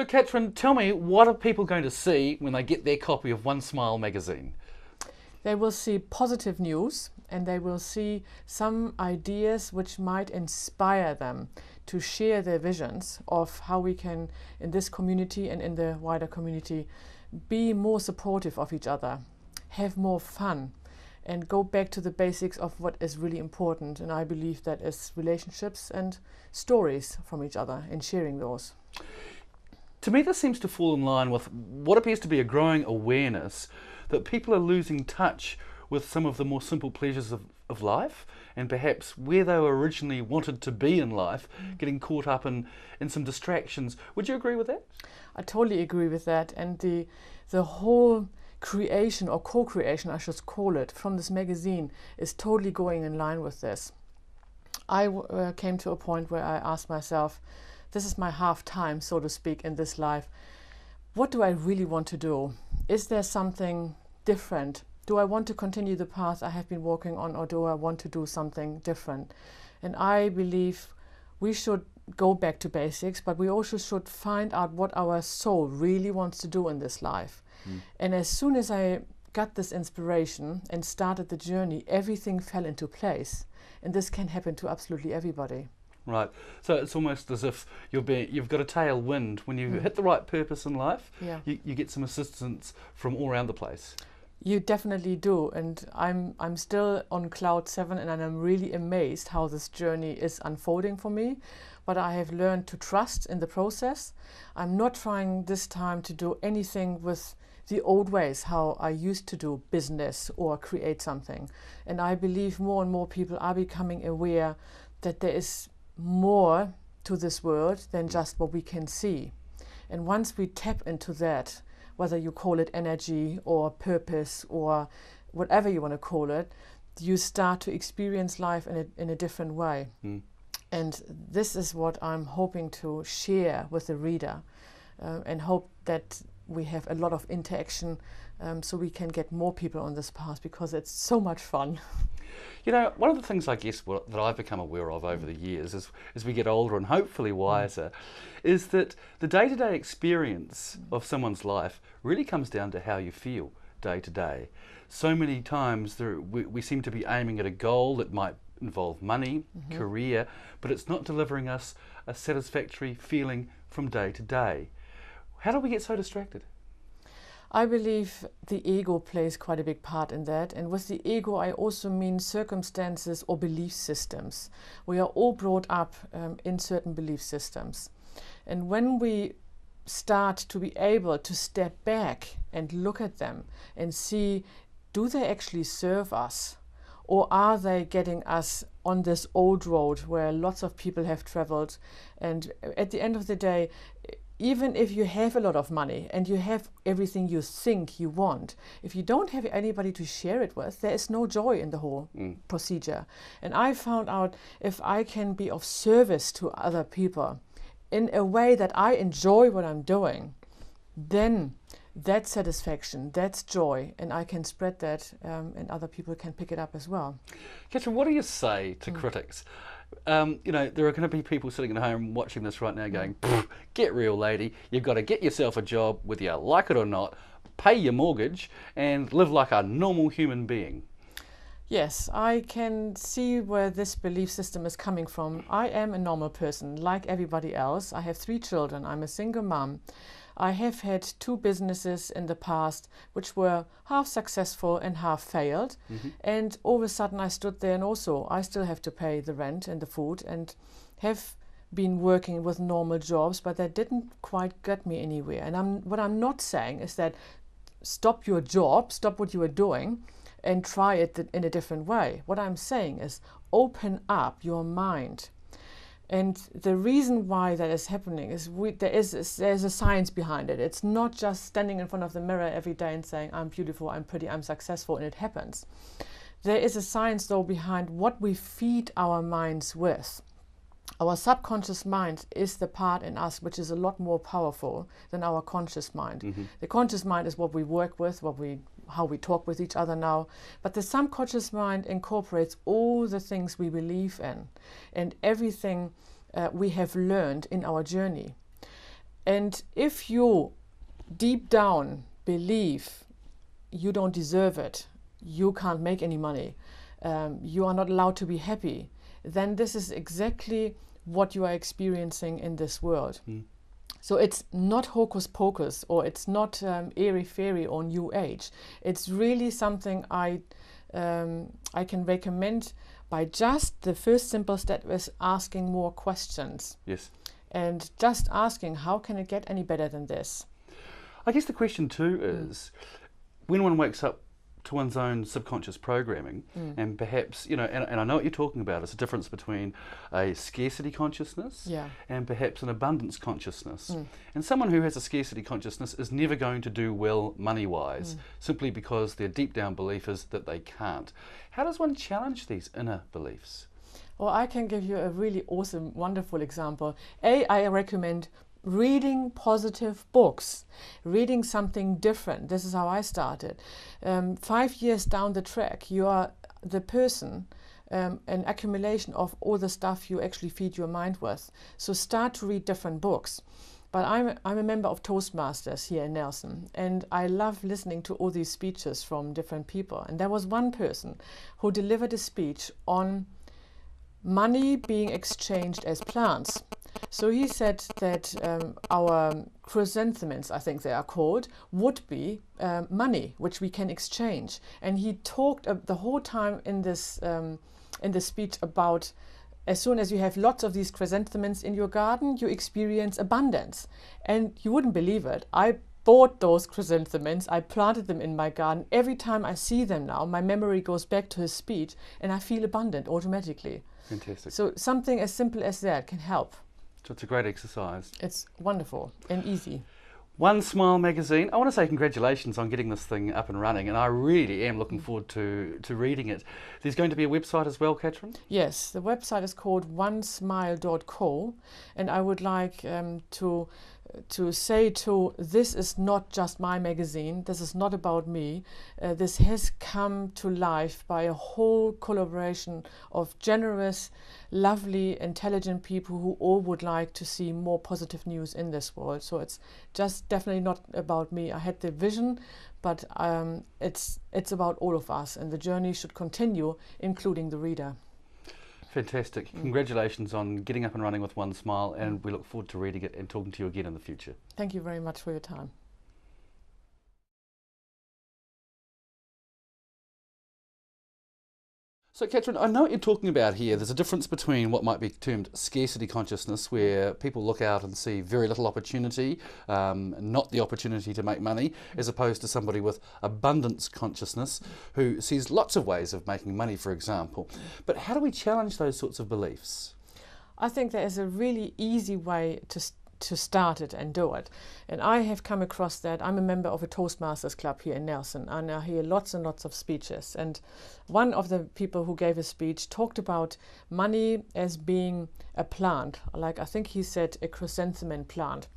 So Catrin, tell me, what are people going to see when they get their copy of One Smile magazine? They will see positive news, and they will see some ideas which might inspire them to share their visions of how we can, in this community and in the wider community, be more supportive of each other, have more fun, and go back to the basics of what is really important. And I believe that is relationships and stories from each other and sharing those. To me, this seems to fall in line with what appears to be a growing awareness that people are losing touch with some of the more simple pleasures of life, and perhaps where they were originally wanted to be in life, getting caught up in some distractions. Would you agree with that? I totally agree with that. And the whole creation, or co-creation I should call it, from this magazine is totally going in line with this. I came to a point where I asked myself, this is my half time, so to speak, in this life. What do I really want to do? Is there something different? Do I want to continue the path I have been walking on, or do I want to do something different? And I believe we should go back to basics, but we also should find out what our soul really wants to do in this life. And as soon as I got this inspiration and started the journey, everything fell into place. And this can happen to absolutely everybody. Right. So it's almost as if you've got a tailwind. When you hit the right purpose in life, Yeah. you get some assistance from all around the place. You definitely do, and I'm still on cloud 7, and I'm really amazed how this journey is unfolding for me. But I have learned to trust in the process. I'm not trying this time to do anything with the old ways, how I used to do business or create something. And I believe more and more people are becoming aware that there is more to this world than just what we can see. And once we tap into that, whether you call it energy or purpose or whatever you want to call it, you start to experience life in a different way. And this is what I'm hoping to share with the reader, and hope that we have a lot of interaction, so we can get more people on this path, because it's so much fun. You know, one of the things I guess that I've become aware of over the years as we get older and hopefully wiser, is that the day-to-day experience of someone's life really comes down to how you feel day to day. So many times we seem to be aiming at a goal that might involve money, career, but it's not delivering us a satisfactory feeling from day to day. How do we get so distracted? I believe the ego plays quite a big part in that. And with the ego, I also mean circumstances or belief systems. We are all brought up in certain belief systems. And when we start to be able to step back and look at them and see, do they actually serve us? Or are they getting us on this old road where lots of people have traveled? And at the end of the day, even if you have a lot of money and you have everything you think you want, if you don't have anybody to share it with, there is no joy in the whole procedure. And I found out, if I can be of service to other people in a way that I enjoy what I'm doing, then that's satisfaction, that's joy, and I can spread that, and other people can pick it up as well. Catrin, what do you say to critics? You know, there are going to be people sitting at home watching this right now going, get real, lady. You've got to get yourself a job, whether you like it or not, pay your mortgage, and live like a normal human being. Yes, I can see where this belief system is coming from. I am a normal person, like everybody else. I have 3 children. I'm a single mom. I have had 2 businesses in the past which were half successful and half failed. And all of a sudden I stood there, and also I still have to pay the rent and the food, and have been working with normal jobs, but that didn't quite get me anywhere. And what I'm not saying is that stop your job, stop what you are doing, and try it in a different way. What I'm saying is open up your mind. And the reason why that is happening is there's a science behind it. It's not just standing in front of the mirror every day and saying, I'm beautiful, I'm pretty, I'm successful, and it happens. There is a science, though, behind what we feed our minds with. Our subconscious mind is the part in us which is a lot more powerful than our conscious mind. The conscious mind is what we work with, how we talk with each other now. But the subconscious mind incorporates all the things we believe in and everything we have learned in our journey. And if you deep down believe you don't deserve it, you can't make any money, you are not allowed to be happy, then this is exactly what you are experiencing in this world. So it's not hocus pocus, or it's not airy-fairy or new age. It's really something I can recommend. By just the first simple step is asking more questions. Yes. And just asking, how can it get any better than this? I guess the question too is, when one wakes up to one's own subconscious programming, and perhaps, you know, and I know what you're talking about, it's a difference between a scarcity consciousness and perhaps an abundance consciousness. And someone who has a scarcity consciousness is never going to do well money-wise, simply because their deep down belief is that they can't. How does one challenge these inner beliefs? Well, I can give you a really awesome, wonderful example. I recommend reading positive books, reading something different. This is how I started. 5 years down the track, you are the person, an accumulation of all the stuff you actually feed your mind with. So start to read different books. But I'm a member of Toastmasters here in Nelson, and I love listening to all these speeches from different people. And there was one person who delivered a speech on money being exchanged as plants. So he said that our chrysanthemums, I think they are called, would be money, which we can exchange. And he talked the whole time in this speech about, as soon as you have lots of these chrysanthemums in your garden, you experience abundance. And you wouldn't believe it. I bought those chrysanthemums, I planted them in my garden. Every time I see them now, my memory goes back to his speech and I feel abundant automatically. Fantastic. So something as simple as that can help. So it's a great exercise. It's wonderful and easy. One Smile magazine. I want to say congratulations on getting this thing up and running, and I really am looking forward to reading it. There's going to be a website as well, Catrin? Yes, the website is called onesmile.co, and I would like to say too, this is not just my magazine, this is not about me. This has come to life by a whole collaboration of generous, lovely, intelligent people who all would like to see more positive news in this world. So it's just definitely not about me. I had the vision, but it's about all of us, and the journey should continue, including the reader. Fantastic. Congratulations on getting up and running with One Smile, and we look forward to reading it and talking to you again in the future. Thank you very much for your time. So, Catrin, I know what you're talking about here. There's a difference between what might be termed scarcity consciousness, where people look out and see very little opportunity, not the opportunity to make money, as opposed to somebody with abundance consciousness who sees lots of ways of making money, for example. But how do we challenge those sorts of beliefs? I think there is a really easy way to start it and do it. And I have come across that. I'm a member of a Toastmasters club here in Nelson, and I hear lots and lots of speeches. And one of the people who gave a speech talked about money as being a plant, like I think he said a chrysanthemum plant.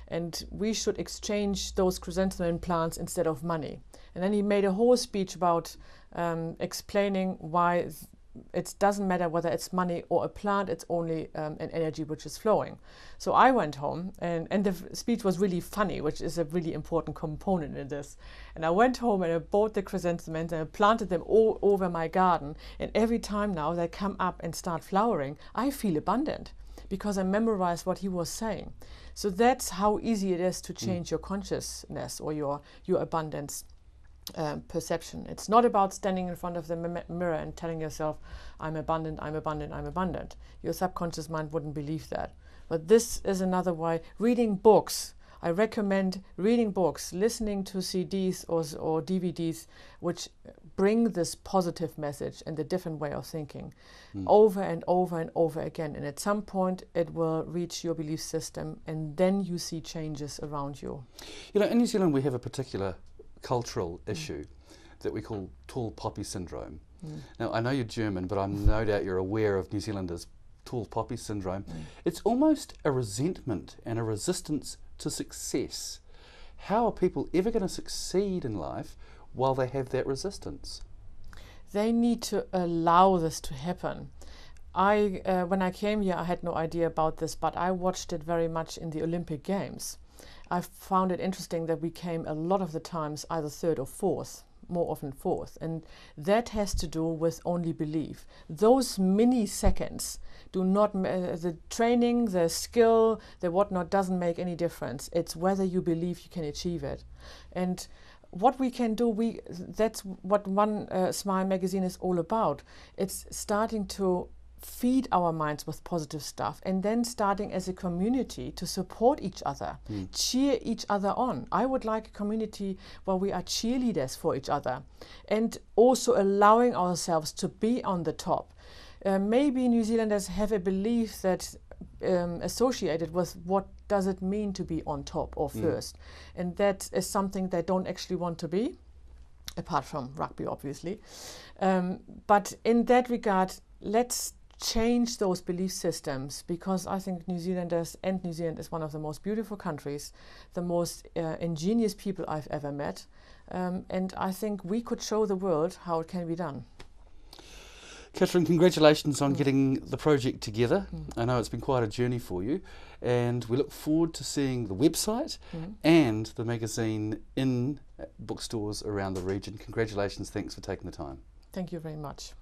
And we should exchange those chrysanthemum plants instead of money. And then he made a whole speech about explaining why it doesn't matter whether it's money or a plant, it's only an energy which is flowing. So I went home, and the speech was really funny, which is a really important component in this. And I went home and I bought the chrysanthemums and I planted them all over my garden. And every time now they come up and start flowering, I feel abundant because I memorized what he was saying. So that's how easy it is to change your consciousness or your abundance perception. It's not about standing in front of the mirror and telling yourself, I'm abundant, I'm abundant, I'm abundant. Your subconscious mind wouldn't believe that. But this is another way. Reading books. I recommend reading books, listening to CDs or DVDs which bring this positive message and a different way of thinking over and over and over again. And at some point it will reach your belief system, and then you see changes around you. You know, in New Zealand we have a particular cultural issue that we call tall poppy syndrome. Now, I know you're German, but I'm no doubt you're aware of New Zealanders' tall poppy syndrome. It's almost a resentment and a resistance to success. How are people ever going to succeed in life while they have that resistance? They need to allow this to happen. When I came here, I had no idea about this, but I watched it very much in the Olympic Games. I found it interesting that we came a lot of the times either third or fourth, more often fourth, and that has to do with only belief. Those milliseconds do not, the training, the skill, the whatnot doesn't make any difference. It's whether you believe you can achieve it. And what we can do, that's what One Smile magazine is all about. It's starting to feed our minds with positive stuff, and then starting as a community to support each other, cheer each other on. I would like a community where we are cheerleaders for each other, and also allowing ourselves to be on the top. Maybe New Zealanders have a belief that associated with what does it mean to be on top or first, and that is something they don't actually want to be, apart from rugby obviously. But in that regard, let's change those belief systems, because I think New Zealanders, and New Zealand is one of the most beautiful countries, the most ingenious people I've ever met, and I think we could show the world how it can be done. Catrin, congratulations on getting the project together. I know it's been quite a journey for you, and we look forward to seeing the website and the magazine in bookstores around the region. Congratulations, thanks for taking the time. Thank you very much.